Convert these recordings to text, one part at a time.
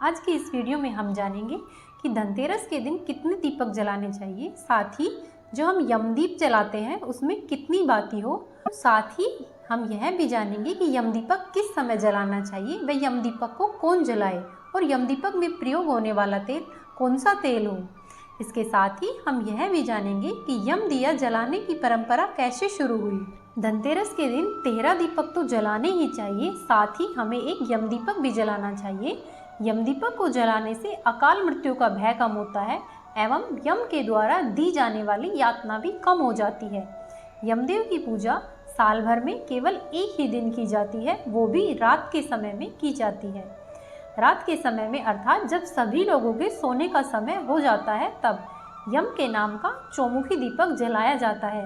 आज की इस वीडियो में हम जानेंगे कि धनतेरस के दिन कितने दीपक जलाने चाहिए, साथ ही जो हम यमदीप जलाते हैं उसमें कितनी बाती हो। साथ ही हम यह भी जानेंगे कि यमदीपक किस समय जलाना चाहिए, वह यमदीपक को कौन जलाए और यमदीपक में प्रयोग होने वाला तेल कौन सा तेल हो। इसके साथ ही हम यह भी जानेंगे कि यम दिया जलाने की परंपरा कैसे शुरू हुई। धनतेरस के दिन 13 दीपक तो जलाने ही चाहिए, साथ ही हमें एक यमदीपक भी जलाना चाहिए। यमदीपक को जलाने से अकाल मृत्यु का भय कम होता है एवं यम के द्वारा दी जाने वाली यातना भी कम हो जाती है। यमदेव की पूजा साल भर में केवल एक ही दिन की जाती है, वो भी रात के समय में की जाती है। रात के समय में अर्थात जब सभी लोगों के सोने का समय हो जाता है, तब यम के नाम का चौमुखी दीपक जलाया जाता है।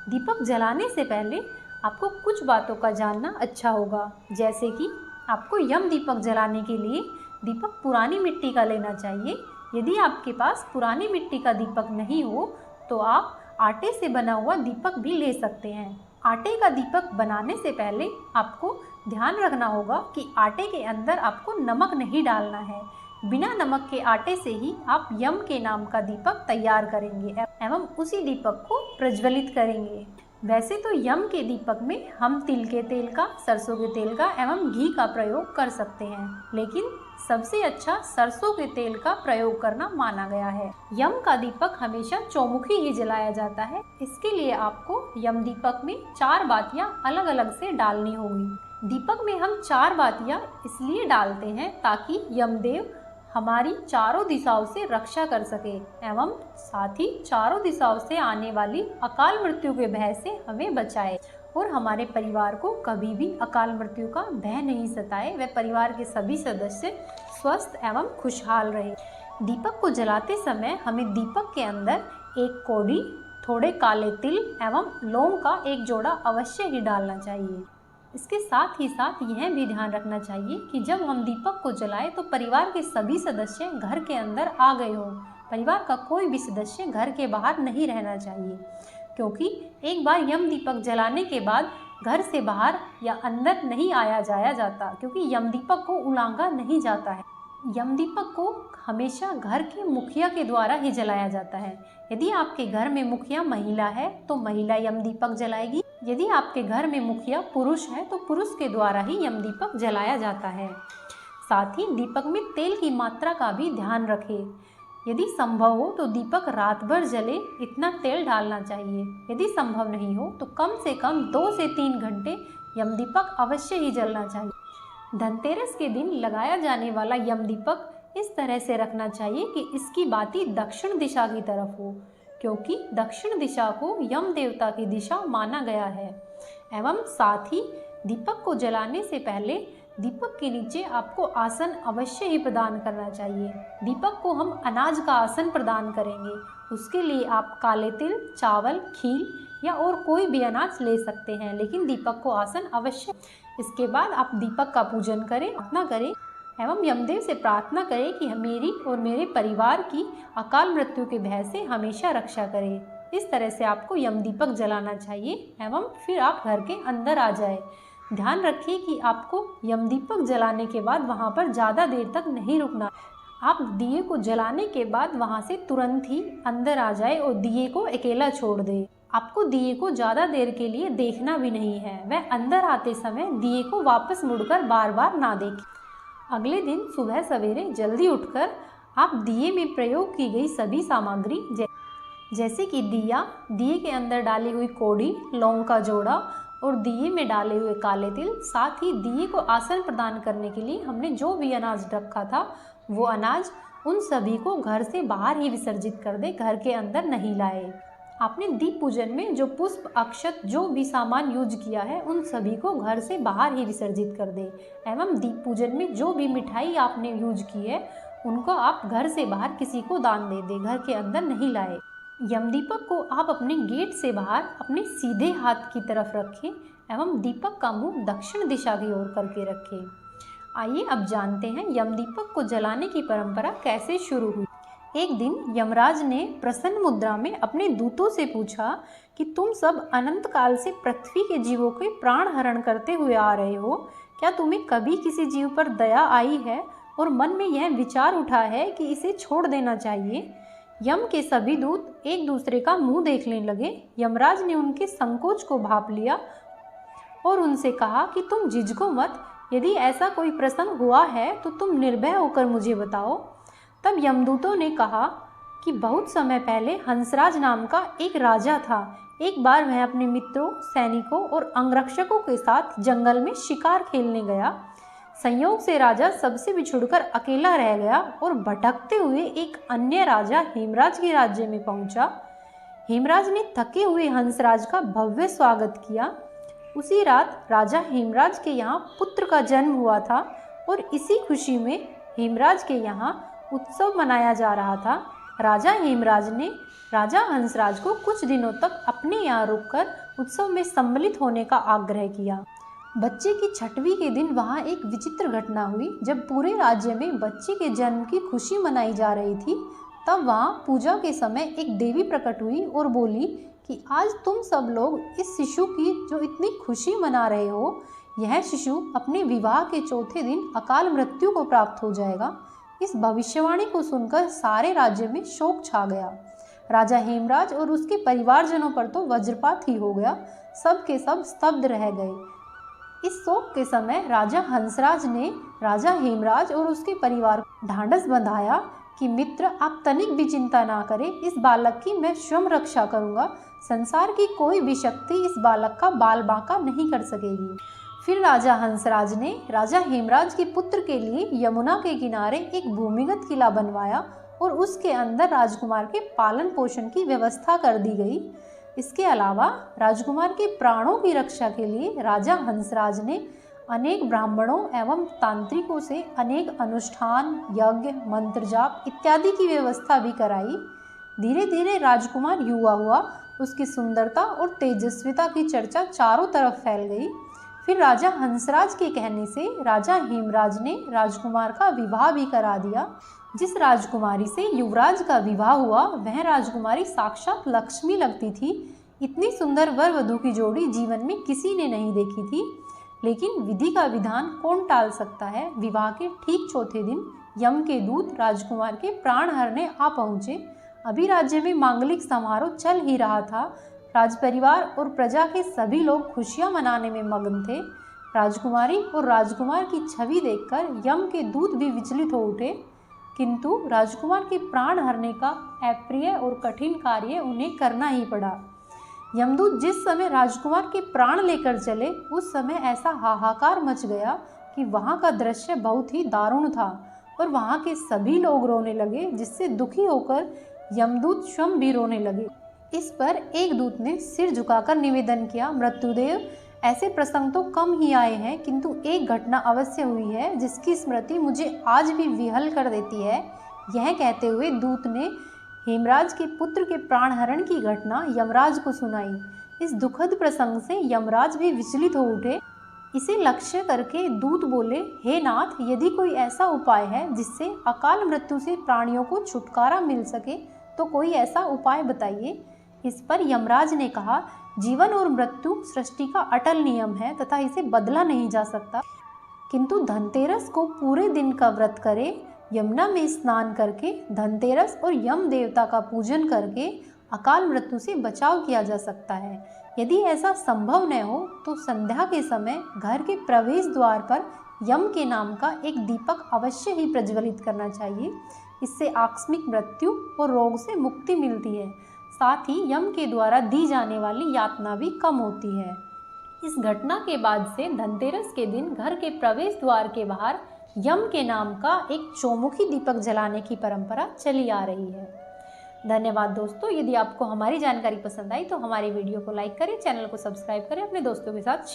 दीपक जलाने से पहले आपको कुछ बातों का जानना अच्छा होगा, जैसे कि आपको यम दीपक जलाने के लिए दीपक पुरानी मिट्टी का लेना चाहिए। यदि आपके पास पुरानी मिट्टी का दीपक नहीं हो तो आप आटे से बना हुआ दीपक भी ले सकते हैं। आटे का दीपक बनाने से पहले आपको ध्यान रखना होगा कि आटे के अंदर आपको नमक नहीं डालना है। बिना नमक के आटे से ही आप यम के नाम का दीपक तैयार करेंगे एवं उसी दीपक को प्रज्वलित करेंगे। वैसे तो यम के दीपक में हम तिल के तेल का, सरसों के तेल का एवं घी का प्रयोग कर सकते हैं, लेकिन सबसे अच्छा सरसों के तेल का प्रयोग करना माना गया है। यम का दीपक हमेशा चौमुखी ही जलाया जाता है। इसके लिए आपको यम दीपक में 4 बातियां अलग अलग से डालनी होगी। दीपक में हम 4 बातियां इसलिए डालते हैं ताकि यमदेव हमारी चारों दिशाओं से रक्षा कर सके एवं साथ ही चारों दिशाओं से आने वाली अकाल मृत्यु के भय से हमें बचाए और हमारे परिवार को कभी भी अकाल मृत्यु का भय नहीं सताए। व परिवार के सभी सदस्य स्वस्थ एवं खुशहाल रहे। दीपक को जलाते समय हमें दीपक के अंदर एक कौड़ी, थोड़े काले तिल एवं लौंग का एक जोड़ा अवश्य ही डालना चाहिए। इसके साथ ही साथ यह भी ध्यान रखना चाहिए कि जब हम दीपक को जलाएं तो परिवार के सभी सदस्य घर के अंदर आ गए हों। परिवार का कोई भी सदस्य घर के बाहर नहीं रहना चाहिए, क्योंकि एक बार यम दीपक जलाने के बाद घर से बाहर या अंदर नहीं आया जाया जाता, क्योंकि यम दीपक को उलांघा नहीं जाता है। यम दीपक को हमेशा घर के मुखिया के द्वारा ही जलाया जाता है। यदि आपके घर में मुखिया महिला है तो महिला यम दीपक जलाएगी। यदि आपके घर में मुखिया पुरुष है तो पुरुष के द्वारा ही यम दीपक जलाया जाता है। साथ ही दीपक में तेल की मात्रा का भी ध्यान रखें। यदि संभव हो तो दीपक रात भर जले इतना तेल डालना चाहिए। यदि संभव नहीं हो तो कम से कम 2 से 3 घंटे यम दीपक अवश्य ही जलना चाहिए। धनतेरस के दिन लगाया जाने वाला यम दीपक इस तरह से रखना चाहिए कि इसकी बाती दक्षिण दिशा की तरफ हो, क्योंकि दक्षिण दिशा को यम देवता की दिशा माना गया है। एवं साथ ही दीपक को जलाने से पहले दीपक के नीचे आपको आसन अवश्य ही प्रदान करना चाहिए। दीपक को हम अनाज का आसन प्रदान करेंगे, उसके लिए आप काले तिल, चावल, खील या और कोई भी अनाज ले सकते हैं, लेकिन दीपक को आसन अवश्य। इसके बाद आप दीपक का पूजन करें, प्रार्थना करें एवं यमदेव से प्रार्थना करें कि मेरी और मेरे परिवार की अकाल मृत्यु के भय से हमेशा रक्षा करें। इस तरह से आपको यम दीपक जलाना चाहिए एवं फिर आप घर के अंदर आ जाए। ध्यान रखिए कि आपको यम दीपक जलाने के बाद वहाँ पर ज़्यादा देर तक नहीं रुकना। आप दिए को जलाने के बाद वहाँ से तुरंत ही अंदर आ जाए और दिए को अकेला छोड़ दे। आपको दिए को ज़्यादा देर के लिए देखना भी नहीं है। वह अंदर आते समय दिए को वापस मुड़कर बार बार ना देखें। अगले दिन सुबह सवेरे जल्दी उठकर आप दिए में प्रयोग की गई सभी सामग्री जैसे कि दिया, दिए के अंदर डाली हुई कौड़ी, लौंग का जोड़ा और दिए में डाले हुए काले तिल, साथ ही दिए को आसन प्रदान करने के लिए हमने जो भी अनाज रखा था वो अनाज, उन सभी को घर से बाहर ही विसर्जित कर दे, घर के अंदर नहीं लाए। आपने दीप पूजन में जो पुष्प, अक्षत, जो भी सामान यूज किया है उन सभी को घर से बाहर ही विसर्जित कर दे एवं दीप पूजन में जो भी मिठाई आपने यूज की है उनको आप घर से बाहर किसी को दान दे दे, घर के अंदर नहीं लाए। यम दीपक को आप अपने गेट से बाहर अपने सीधे हाथ की तरफ रखें एवं दीपक का मुंह दक्षिण दिशा की ओर करके रखें। आइए अब जानते हैं यम दीपक को जलाने की परंपरा कैसे शुरू हुई। एक दिन यमराज ने प्रसन्न मुद्रा में अपने दूतों से पूछा कि तुम सब अनंत काल से पृथ्वी के जीवों के प्राण हरण करते हुए आ रहे हो, क्या तुम्हें कभी किसी जीव पर दया आई है और मन में यह विचार उठा है कि इसे छोड़ देना चाहिए। यम के सभी दूत एक दूसरे का मुंह देखने लगे। यमराज ने उनके संकोच को भांप लिया और उनसे कहा कि तुम झिझको मत, यदि ऐसा कोई प्रसंग हुआ है तो तुम निर्भय होकर मुझे बताओ। तब यमदूतों ने कहा कि बहुत समय पहले हंसराज नाम का एक राजा था। एक बार वह अपने मित्रों, सैनिकों और अंगरक्षकों के साथ जंगल में शिकार खेलने गया। संयोग से राजा सबसे बिछुड़कर अकेला रह गया और भटकते हुए एक अन्य राजा हेमराज के राज्य में पहुंचा। हेमराज ने थके हुए हंसराज का भव्य स्वागत किया। उसी रात राजा हेमराज के यहाँ पुत्र का जन्म हुआ था और इसी खुशी में हेमराज के यहाँ उत्सव मनाया जा रहा था। राजा हेमराज ने राजा हंसराज को कुछ दिनों तक अपने यहाँ रुककर उत्सव में सम्मिलित होने का आग्रह किया। बच्चे की छठवीं के दिन वहाँ एक विचित्र घटना हुई। जब पूरे राज्य में बच्चे के जन्म की खुशी मनाई जा रही थी, तब वहाँ पूजा के समय एक देवी प्रकट हुई और बोली कि आज तुम सब लोग इस शिशु की जो इतनी खुशी मना रहे हो, यह शिशु अपने विवाह के चौथे दिन अकाल मृत्यु को प्राप्त हो जाएगा। इस भविष्यवाणी को सुनकर सारे राज्य में शोक छा गया। राजा हेमराज और उसके परिवारजनों पर तो वज्रपात ही हो गया। सब के सब स्तब्ध रह गए। इस शोक के समय राजा हंसराज ने राजा हेमराज और उसके परिवार को ढांढस बंधाया कि मित्र, आप तनिक भी चिंता ना करें, इस बालक की मैं स्वयं रक्षा करूंगा। संसार की कोई भी शक्ति इस बालक का बाल बांका नहीं कर सकेगी। फिर राजा हंसराज ने राजा हेमराज के पुत्र के लिए यमुना के किनारे एक भूमिगत किला बनवाया और उसके अंदर राजकुमार के पालन पोषण की व्यवस्था कर दी गई। इसके अलावा राजकुमार के प्राणों की रक्षा के लिए राजा हंसराज ने अनेक ब्राह्मणों एवं तांत्रिकों से अनेक अनुष्ठान, यज्ञ, मंत्र जाप इत्यादि की व्यवस्था भी कराई। धीरे धीरे राजकुमार युवा हुआ। उसकी सुंदरता और तेजस्विता की चर्चा चारों तरफ फैल गई। फिर राजा हंसराज के कहने से राजा हेमराज ने राजकुमार का विवाह भी करा दिया। जिस राजकुमारी से युवराज का विवाह हुआ, वह राजकुमारी साक्षात लक्ष्मी लगती थी। इतनी सुंदर वर वधू की जोड़ी जीवन में किसी ने नहीं देखी थी। लेकिन विधि का विधान कौन टाल सकता है। विवाह के ठीक चौथे दिन यम के दूत राजकुमार के प्राण हरने आ पहुंचे। अभी राज्य में मांगलिक समारोह चल ही रहा था। राजपरिवार और प्रजा के सभी लोग खुशियां मनाने में मग्न थे। राजकुमारी और राजकुमार की छवि देखकर यम के दूत भी विचलित हो उठे, किंतु राजकुमार के प्राण हरने का अप्रिय और कठिन कार्य उन्हें करना ही पड़ा। यमदूत जिस समय राजकुमार के प्राण लेकर चले, उस समय ऐसा हाहाकार मच गया कि वहाँ का दृश्य बहुत ही दारुण था और वहाँ के सभी लोग रोने लगे, जिससे दुखी होकर यमदूत स्वयं भी रोने लगे। इस पर एक दूत ने सिर झुकाकर निवेदन किया, मृत्युदेव, ऐसे प्रसंग तो कम ही आए हैं, किंतु एक घटना अवश्य हुई है जिसकी स्मृति मुझे आज भी विहल कर देती है। यह कहते हुए दूत ने हेमराज के पुत्र के प्राणहरण की घटना यमराज को सुनाई। इस दुखद प्रसंग से यमराज भी विचलित हो उठे। इसे लक्ष्य करके दूत बोले, हे नाथ, यदि कोई ऐसा उपाय है जिससे अकाल मृत्यु से प्राणियों को छुटकारा मिल सके तो कोई ऐसा उपाय बताइए। इस पर यमराज ने कहा, जीवन और मृत्यु सृष्टि का अटल नियम है तथा इसे बदला नहीं जा सकता, किंतु धनतेरस को पूरे दिन का व्रत करें, यमुना में स्नान करके धनतेरस और यम देवता का पूजन करके अकाल मृत्यु से बचाव किया जा सकता है। यदि ऐसा संभव न हो तो संध्या के समय घर के प्रवेश द्वार पर यम के नाम का एक दीपक अवश्य ही प्रज्वलित करना चाहिए। इससे आकस्मिक मृत्यु और रोग से मुक्ति मिलती है। साथ ही यम के द्वारा दी जाने वाली यातना भी कम होती है। इस घटना के बाद से धनतेरस के दिन घर के प्रवेश द्वार के बाहर यम के नाम का एक चौमुखी दीपक जलाने की परंपरा चली आ रही है। धन्यवाद दोस्तों। यदि आपको हमारी जानकारी पसंद आई तो हमारी वीडियो को लाइक करें, चैनल को सब्सक्राइब करें, अपने दोस्तों के साथ